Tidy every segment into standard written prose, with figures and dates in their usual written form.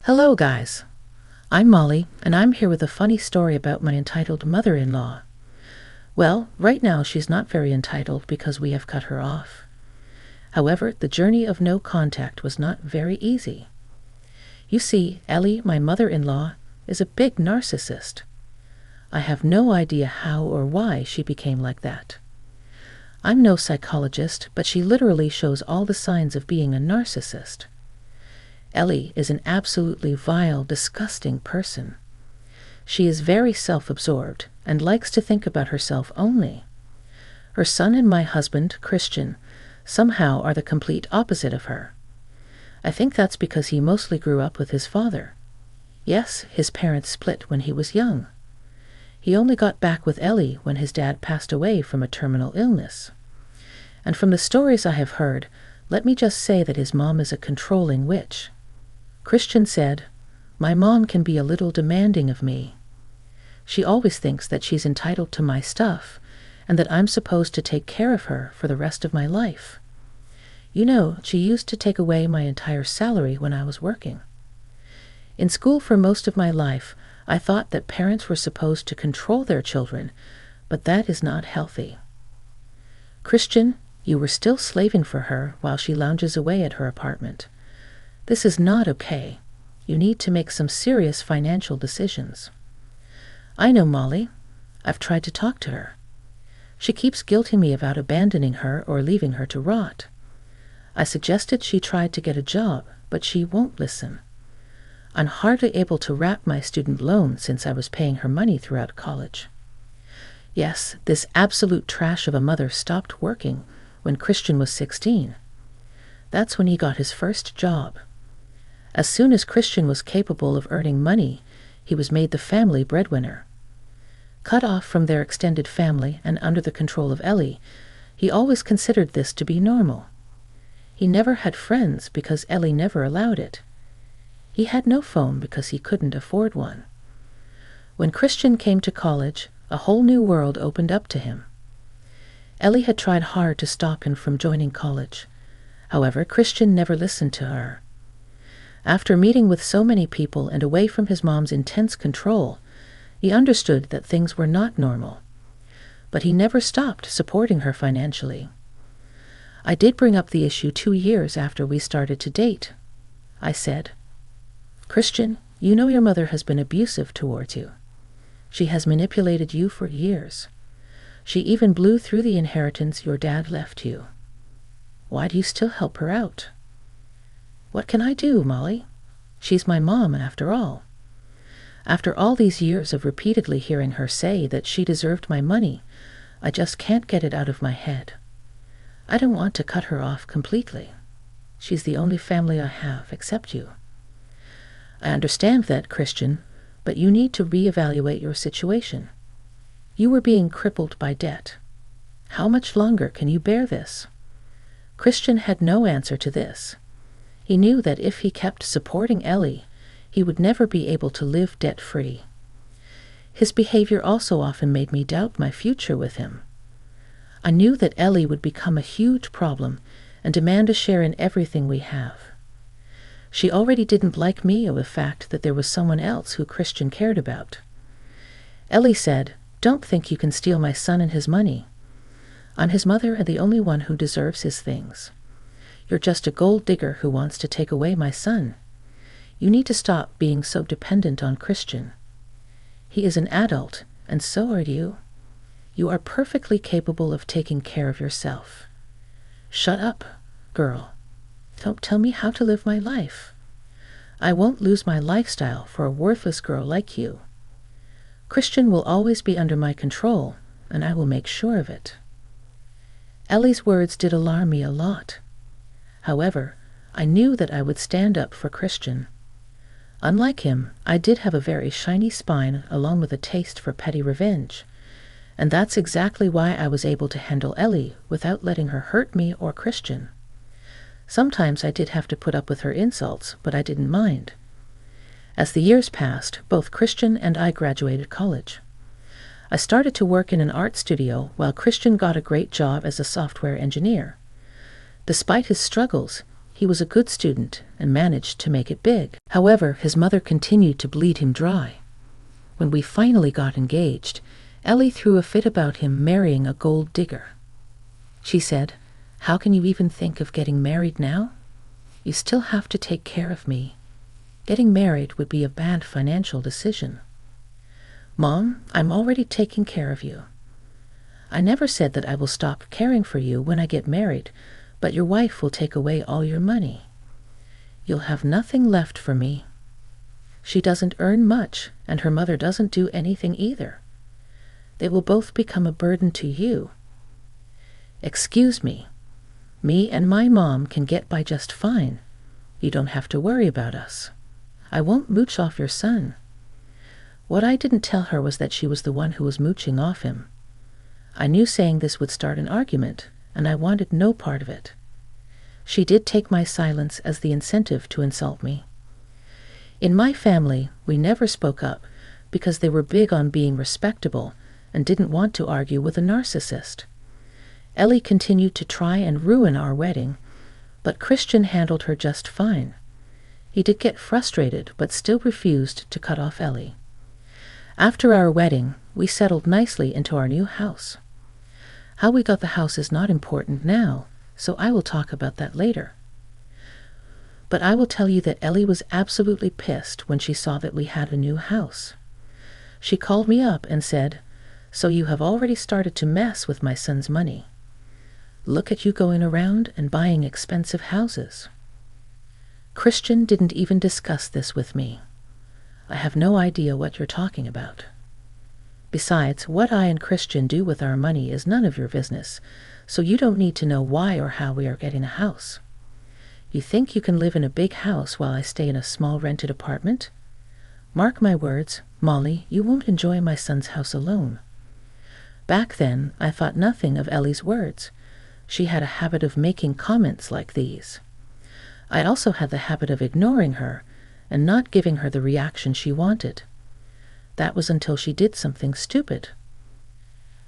Hello, guys. I'm Molly, and I'm here with a funny story about my entitled mother-in-law. Well, right now she's not very entitled because we have cut her off. However, the journey of no contact was not very easy. You see, Ellie, my mother-in-law, is a big narcissist. I have no idea how or why she became like that. I'm no psychologist, but she literally shows all the signs of being a narcissist. Ellie is an absolutely vile, disgusting person. She is very self-absorbed and likes to think about herself only. Her son and my husband, Christian, somehow are the complete opposite of her. I think that's because he mostly grew up with his father. Yes, his parents split when he was young. He only got back with Ellie when his dad passed away from a terminal illness. And from the stories I have heard, let me just say that his mom is a controlling witch. Christian said, "My mom can be a little demanding of me. She always thinks that she's entitled to my stuff and that I'm supposed to take care of her for the rest of my life. You know, she used to take away my entire salary when I was working. In school for most of my life, I thought that parents were supposed to control their children, but that is not healthy. Christian, you were still slaving for her while she lounges away at her apartment. This is not okay. You need to make some serious financial decisions." I know Molly. I've tried to talk to her. She keeps guilting me about abandoning her or leaving her to rot. I suggested she tried to get a job, but she won't listen. I'm hardly able to wrap my student loan since I was paying her money throughout college. Yes, this absolute trash of a mother stopped working when Christian was 16. That's when he got his first job. As soon as Christian was capable of earning money, he was made the family breadwinner. Cut off from their extended family and under the control of Ellie, he always considered this to be normal. He never had friends because Ellie never allowed it. He had no phone because he couldn't afford one. When Christian came to college, a whole new world opened up to him. Ellie had tried hard to stop him from joining college. However, Christian never listened to her. After meeting with so many people and away from his mom's intense control, he understood that things were not normal. But he never stopped supporting her financially. I did bring up the issue 2 years after we started to date. I said, "Christian, you know your mother has been abusive towards you. She has manipulated you for years. She even blew through the inheritance your dad left you. Why do you still help her out?" "What can I do, Molly? She's my mom, after all. After all these years of repeatedly hearing her say that she deserved my money, I just can't get it out of my head. I don't want to cut her off completely. She's the only family I have, except you. I understand that, Christian, but you need to reevaluate your situation. You were being crippled by debt. How much longer can you bear this?" Christian had no answer to this. He knew that if he kept supporting Ellie, he would never be able to live debt-free. His behavior also often made me doubt my future with him. I knew that Ellie would become a huge problem and demand a share in everything we have. She already didn't like me or the fact that there was someone else who Christian cared about. Ellie said, "Don't think you can steal my son and his money. I'm his mother and the only one who deserves his things. You're just a gold digger who wants to take away my son. You need to stop being so dependent on Christian. He is an adult, and so are you. You are perfectly capable of taking care of yourself. Shut up, girl. Don't tell me how to live my life. I won't lose my lifestyle for a worthless girl like you. Christian will always be under my control, and I will make sure of it." Ellie's words did alarm me a lot. However, I knew that I would stand up for Christian. Unlike him, I did have a very shiny spine along with a taste for petty revenge, and that's exactly why I was able to handle Ellie without letting her hurt me or Christian. Sometimes I did have to put up with her insults, but I didn't mind. As the years passed, both Christian and I graduated college. I started to work in an art studio while Christian got a great job as a software engineer. Despite his struggles, He was a good student and managed to make it big. However, his mother continued to bleed him dry. When we finally got engaged, Ellie threw a fit about him marrying a gold digger. She said, "How can you even think of getting married now? You still have to take care of me. Getting married would be a bad financial decision." "Mom, I'm already taking care of you. I never said that I will stop caring for you when I get married, but your wife will take away all your money. You'll have nothing left for me. She doesn't earn much, and her mother doesn't do anything either. They will both become a burden to you. Excuse me. Me and my mom can get by just fine. You don't have to worry about us. I won't mooch off your son." What I didn't tell her was that she was the one who was mooching off him. I knew saying this would start an argument, and I wanted no part of it. She did take my silence as the incentive to insult me. In my family, we never spoke up because they were big on being respectable and didn't want to argue with a narcissist. Ellie continued to try and ruin our wedding, but Christian handled her just fine. He did get frustrated, but still refused to cut off Ellie. After our wedding, we settled nicely into our new house. How we got the house is not important now, so I will talk about that later. But I will tell you that Ellie was absolutely pissed when she saw that we had a new house. She called me up and said, "So you have already started to mess with my son's money. Look at you going around and buying expensive houses." Christian didn't even discuss this with me. I have no idea what you're talking about. Besides, what I and Christian do with our money is none of your business, so you don't need to know why or how we are getting a house. You think you can live in a big house while I stay in a small rented apartment? Mark my words, Molly, you won't enjoy my son's house alone. Back then, I thought nothing of Ellie's words. She had a habit of making comments like these. I also had the habit of ignoring her and not giving her the reaction she wanted. That was until she did something stupid.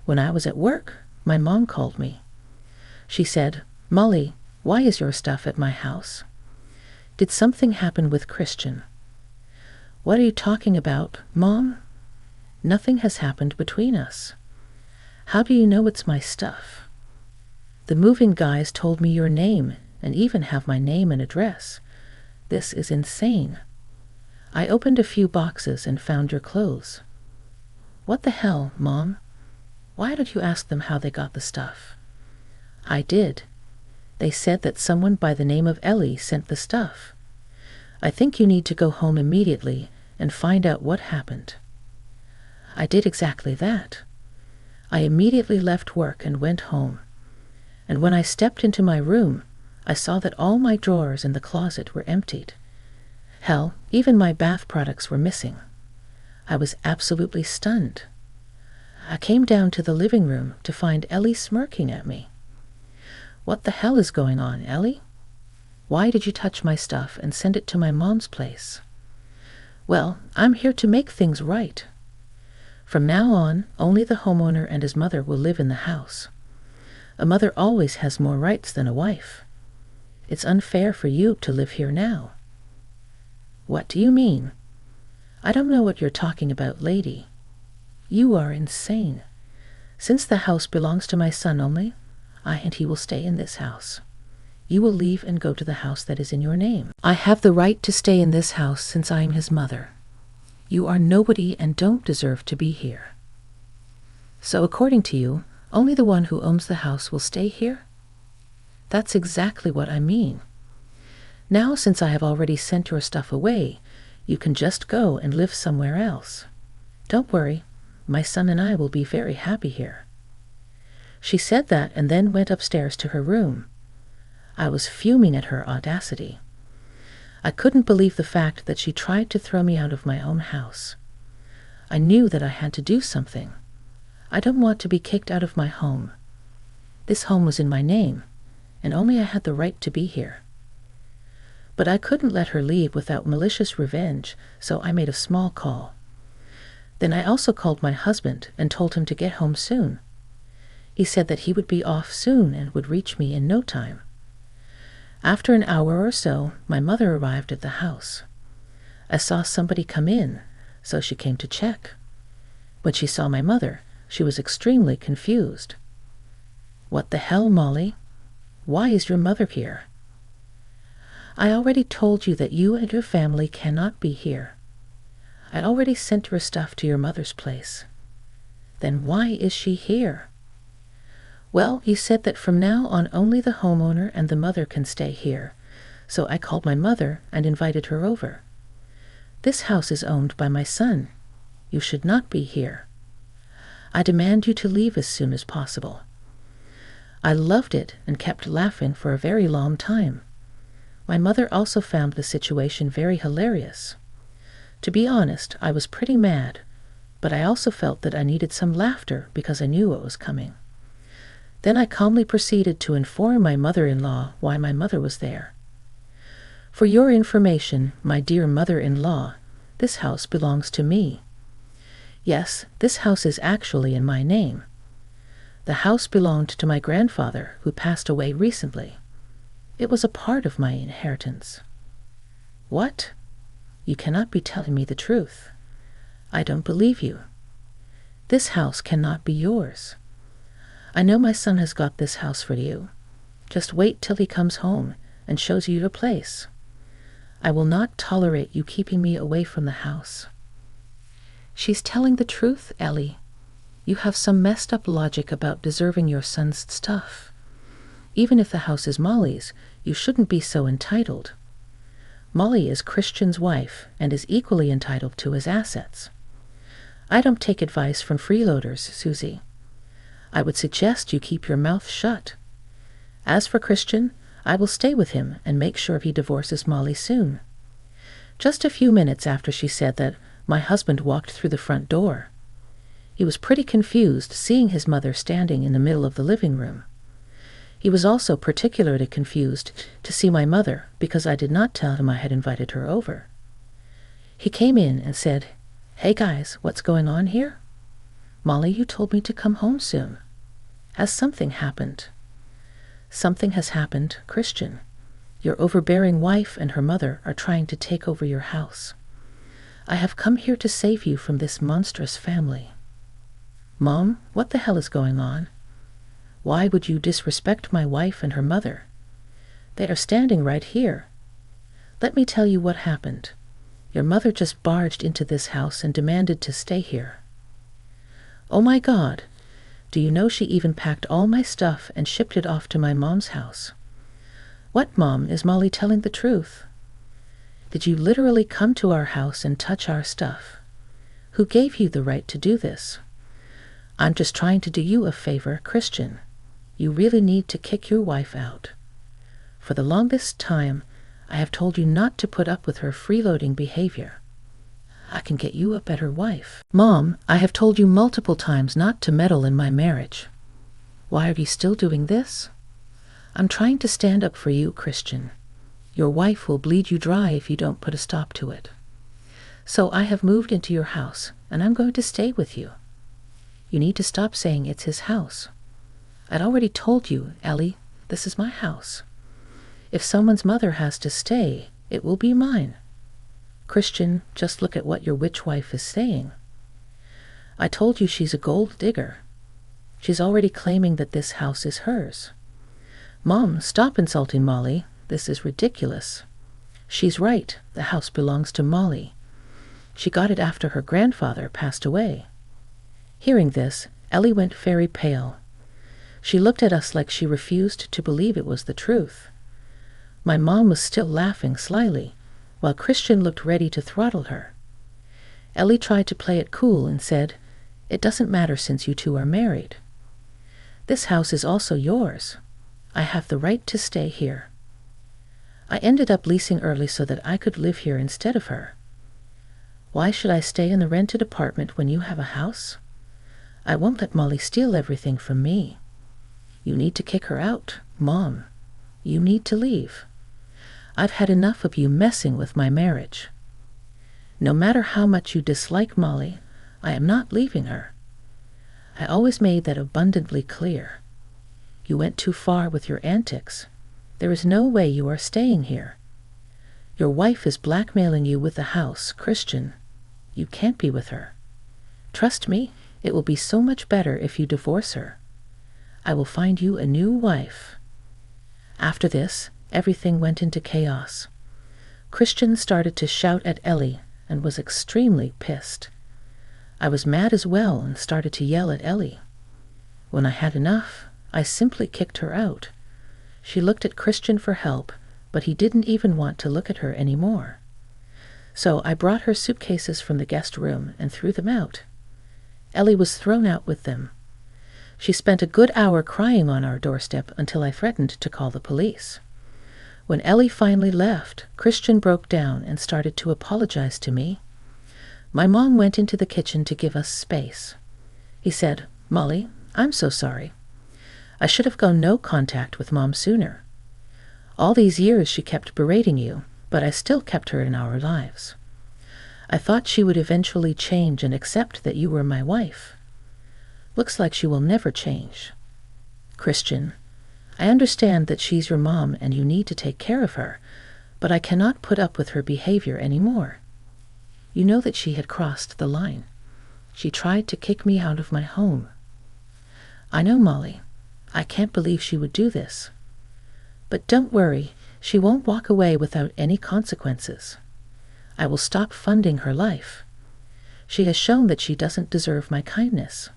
When I was at work, my mom called me. She said, "Molly, why is your stuff at my house? Did something happen with Christian?" "What are you talking about, Mom? Nothing has happened between us. How do you know it's my stuff? The moving guys told me your name and even have my name and address. This is insane. I opened a few boxes and found your clothes." "What the hell, Mom? Why don't you ask them how they got the stuff?" "I did. They said that someone by the name of Ellie sent the stuff. I think you need to go home immediately and find out what happened." I did exactly that. I immediately left work and went home. And when I stepped into my room, I saw that all my drawers in the closet were emptied. Hell, even my bath products were missing. I was absolutely stunned. I came down to the living room to find Ellie smirking at me. "What the hell is going on, Ellie? Why did you touch my stuff and send it to my mom's place?" "Well, I'm here to make things right. From now on, only the homeowner and his mother will live in the house. A mother always has more rights than a wife. It's unfair for you to live here now." "What do you mean? I don't know what you're talking about, lady. You are insane. Since the house belongs to my son only, I and he will stay in this house. You will leave and go to the house that is in your name. I have the right to stay in this house since I am his mother. You are nobody and don't deserve to be here. So according to you, only the one who owns the house will stay here? That's exactly what I mean. Now, since I have already sent your stuff away, you can just go and live somewhere else. Don't worry, my son and I will be very happy here." She said that and then went upstairs to her room. I was fuming at her audacity. I couldn't believe the fact that she tried to throw me out of my own house. I knew that I had to do something. I don't want to be kicked out of my home. This home was in my name, and only I had the right to be here. But I couldn't let her leave without malicious revenge, so I made a small call. Then I also called my husband and told him to get home soon. He said that he would be off soon and would reach me in no time. After an hour or so, my mother arrived at the house. I saw somebody come in, so she came to check. When she saw my mother, she was extremely confused. "What the hell, Molly? Why is your mother here?" "I already told you that you and your family cannot be here. I already sent your stuff to your mother's place." "Then why is she here?" "Well, you said that from now on only the homeowner and the mother can stay here, so I called my mother and invited her over. This house is owned by my son. You should not be here. I demand you to leave as soon as possible." I loved it and kept laughing for a very long time. My mother also found the situation very hilarious. To be honest, I was pretty mad, but I also felt that I needed some laughter because I knew what was coming. Then I calmly proceeded to inform my mother-in-law why my mother was there. "For your information, my dear mother-in-law, this house belongs to me. Yes, this house is actually in my name. The house belonged to my grandfather, who passed away recently. It was a part of my inheritance." "What? You cannot be telling me the truth. I don't believe you. This house cannot be yours. I know my son has got this house for you. Just wait till he comes home and shows you your place. I will not tolerate you keeping me away from the house." "She's telling the truth, Ellie. You have some messed up logic about deserving your son's stuff. Even if the house is Molly's, you shouldn't be so entitled. Molly is Christian's wife and is equally entitled to his assets. I don't take advice from freeloaders, Susie. I would suggest you keep your mouth shut. As for Christian, I will stay with him and make sure he divorces Molly soon." Just a few minutes after she said that, my husband walked through the front door. He was pretty confused seeing his mother standing in the middle of the living room. He was also particularly confused to see my mother because I did not tell him I had invited her over. He came in and said, "Hey guys, what's going on here? Molly, you told me to come home soon. Has something happened?" "Something has happened, Christian. Your overbearing wife and her mother are trying to take over your house. I have come here to save you from this monstrous family." "Mom, what the hell is going on? Why would you disrespect my wife and her mother? They are standing right here. Let me tell you what happened. Your mother just barged into this house and demanded to stay here." "Oh my God, do you know she even packed all my stuff and shipped it off to my mom's house?" "What, Mom, is Molly telling the truth? Did you literally come to our house and touch our stuff? Who gave you the right to do this? I'm just trying to do you a favor, Christian. You really need to kick your wife out. For the longest time, I have told you not to put up with her freeloading behavior. I can get you a better wife." "Mom, I have told you multiple times not to meddle in my marriage. Why are you still doing this? I'm trying to stand up for you, Christian. Your wife will bleed you dry if you don't put a stop to it. So I have moved into your house, and I'm going to stay with you. You need to stop saying it's his house. I'd already told you, Ellie, this is my house. If someone's mother has to stay, it will be mine. Christian, just look at what your witch wife is saying. I told you she's a gold digger. She's already claiming that this house is hers. Mom, stop insulting Molly. This is ridiculous. She's right. The house belongs to Molly. She got it after her grandfather passed away." Hearing this, Ellie went very pale. She looked at us like she refused to believe it was the truth. My mom was still laughing slyly, while Christian looked ready to throttle her. Ellie tried to play it cool and said, "It doesn't matter since you two are married. This house is also yours. I have the right to stay here. I ended up leasing early so that I could live here instead of her. Why should I stay in the rented apartment when you have a house? I won't let Molly steal everything from me. You need to kick her out, Mom. You need to leave. I've had enough of you messing with my marriage. No matter how much you dislike Molly, I am not leaving her. I always made that abundantly clear. You went too far with your antics. There is no way you are staying here. Your wife is blackmailing you with the house, Christian. You can't be with her. Trust me, it will be so much better if you divorce her. I will find you a new wife." After this, everything went into chaos. Christian started to shout at Ellie and was extremely pissed. I was mad as well and started to yell at Ellie. When I had enough, I simply kicked her out. She looked at Christian for help, but he didn't even want to look at her anymore. So I brought her suitcases from the guest room and threw them out. Ellie was thrown out with them. She spent a good hour crying on our doorstep until I threatened to call the police. When Ellie finally left, Christian broke down and started to apologize to me. My mom went into the kitchen to give us space. He said, "Molly, I'm so sorry. I should have gone no contact with Mom sooner. All these years she kept berating you, but I still kept her in our lives. I thought she would eventually change and accept that you were my wife. Looks like she will never change. Christian, I understand that she's your mom and you need to take care of her, but I cannot put up with her behavior anymore. You know that she had crossed the line. She tried to kick me out of my home. I know, Molly. I can't believe she would do this. But don't worry, she won't walk away without any consequences. I will stop funding her life. She has shown that she doesn't deserve my kindness.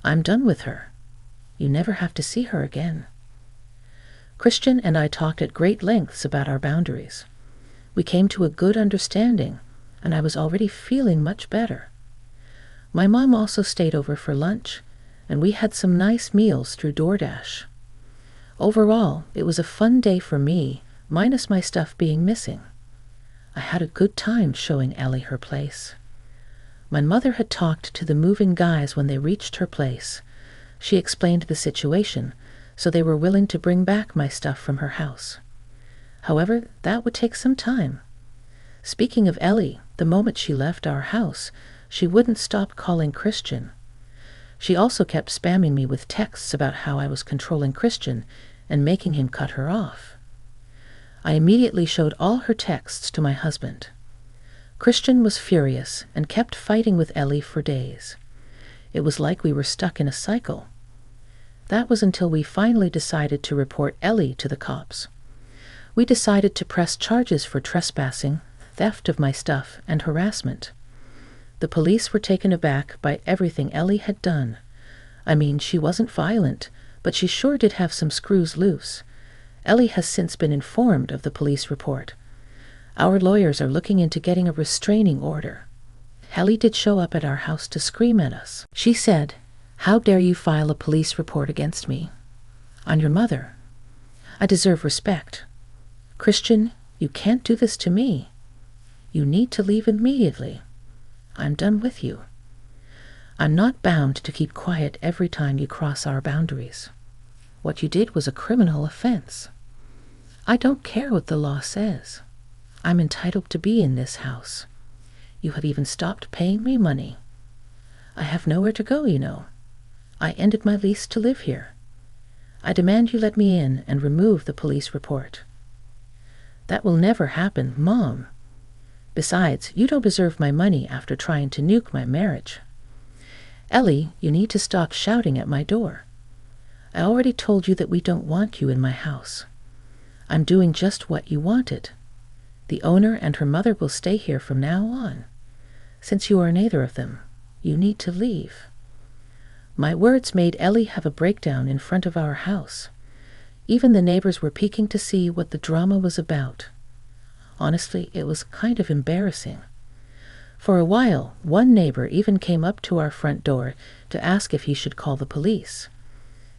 I'm done with her. You never have to see her again." Christian and I talked at great lengths about our boundaries. We came to a good understanding, and I was already feeling much better. My mom also stayed over for lunch, and we had some nice meals through DoorDash. Overall, it was a fun day for me, minus my stuff being missing. I had a good time showing Ellie her place. My mother had talked to the moving guys when they reached her place. She explained the situation, so they were willing to bring back my stuff from her house. However, that would take some time. Speaking of Ellie, the moment she left our house, she wouldn't stop calling Christian. She also kept spamming me with texts about how I was controlling Christian and making him cut her off. I immediately showed all her texts to my husband. Christian was furious and kept fighting with Ellie for days. It was like we were stuck in a cycle. That was until we finally decided to report Ellie to the cops. We decided to press charges for trespassing, theft of my stuff, and harassment. The police were taken aback by everything Ellie had done. I mean, she wasn't violent, but she sure did have some screws loose. Ellie has since been informed of the police report. Our lawyers are looking into getting a restraining order. Ellie did show up at our house to scream at us. She said, "How dare you file a police report against me? On your mother. I deserve respect. Christian, you can't do this to me. You need to leave immediately. I'm done with you. I'm not bound to keep quiet every time you cross our boundaries. What you did was a criminal offense. I don't care what the law says. I'm entitled to be in this house. You have even stopped paying me money. I have nowhere to go, you know. I ended my lease to live here. I demand you let me in and remove the police report." "That will never happen, Mom. Besides, you don't deserve my money after trying to nuke my marriage. Ellie, you need to stop shouting at my door. I already told you that we don't want you in my house. I'm doing just what you wanted. The owner and her mother will stay here from now on. Since you are neither of them, you need to leave." My words made Ellie have a breakdown in front of our house. Even the neighbors were peeking to see what the drama was about. Honestly, it was kind of embarrassing. For a while, one neighbor even came up to our front door to ask if he should call the police.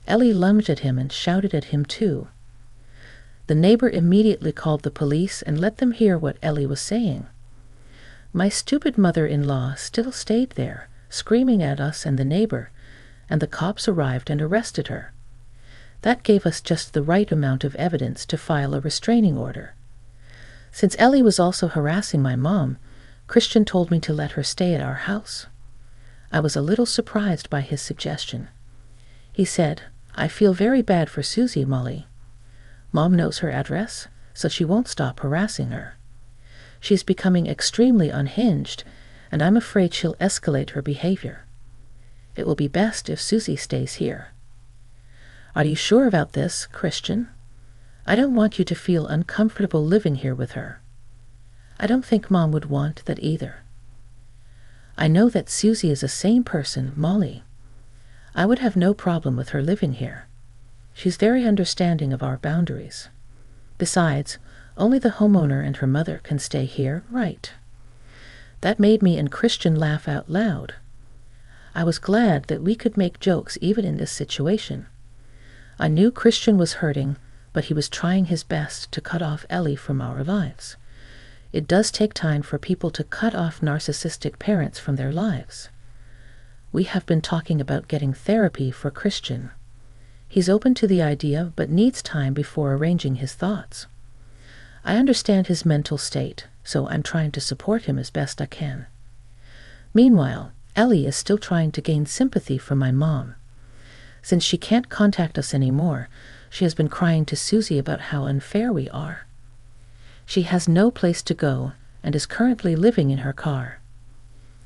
Ellie lunged at him and shouted at him too. The neighbor immediately called the police and let them hear what Ellie was saying. My stupid mother-in-law still stayed there, screaming at us and the neighbor, and the cops arrived and arrested her. That gave us just the right amount of evidence to file a restraining order. Since Ellie was also harassing my mom, Christian told me to let her stay at our house. I was a little surprised by his suggestion. He said, "I feel very bad for Susie, Molly. Mom knows her address, so she won't stop harassing her. She's becoming extremely unhinged, and I'm afraid she'll escalate her behavior. It will be best if Susie stays here. Are you sure about this, Christian? I don't want you to feel uncomfortable living here with her. I don't think Mom would want that either. I know that Susie is a sane person, Molly. I would have no problem with her living here. She's very understanding of our boundaries. Besides, only the homeowner and her mother can stay here, right? That made me and Christian laugh out loud. I was glad that we could make jokes even in this situation. I knew Christian was hurting, but he was trying his best to cut off Ellie from our lives. It does take time for people to cut off narcissistic parents from their lives. We have been talking about getting therapy for Christian. He's open to the idea, but needs time before arranging his thoughts. I understand his mental state, so I'm trying to support him as best I can. Meanwhile, Ellie is still trying to gain sympathy from my mom. Since she can't contact us anymore, she has been crying to Susie about how unfair we are. She has no place to go and is currently living in her car.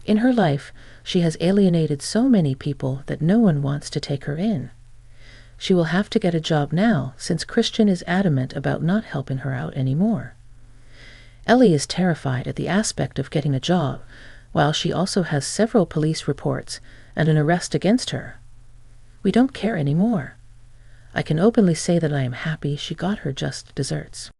In her life, she has alienated so many people that no one wants to take her in. She will have to get a job now since Christian is adamant about not helping her out anymore. Ellie is terrified at the aspect of getting a job, while she also has several police reports and an arrest against her. We don't care anymore. I can openly say that I am happy she got her just desserts.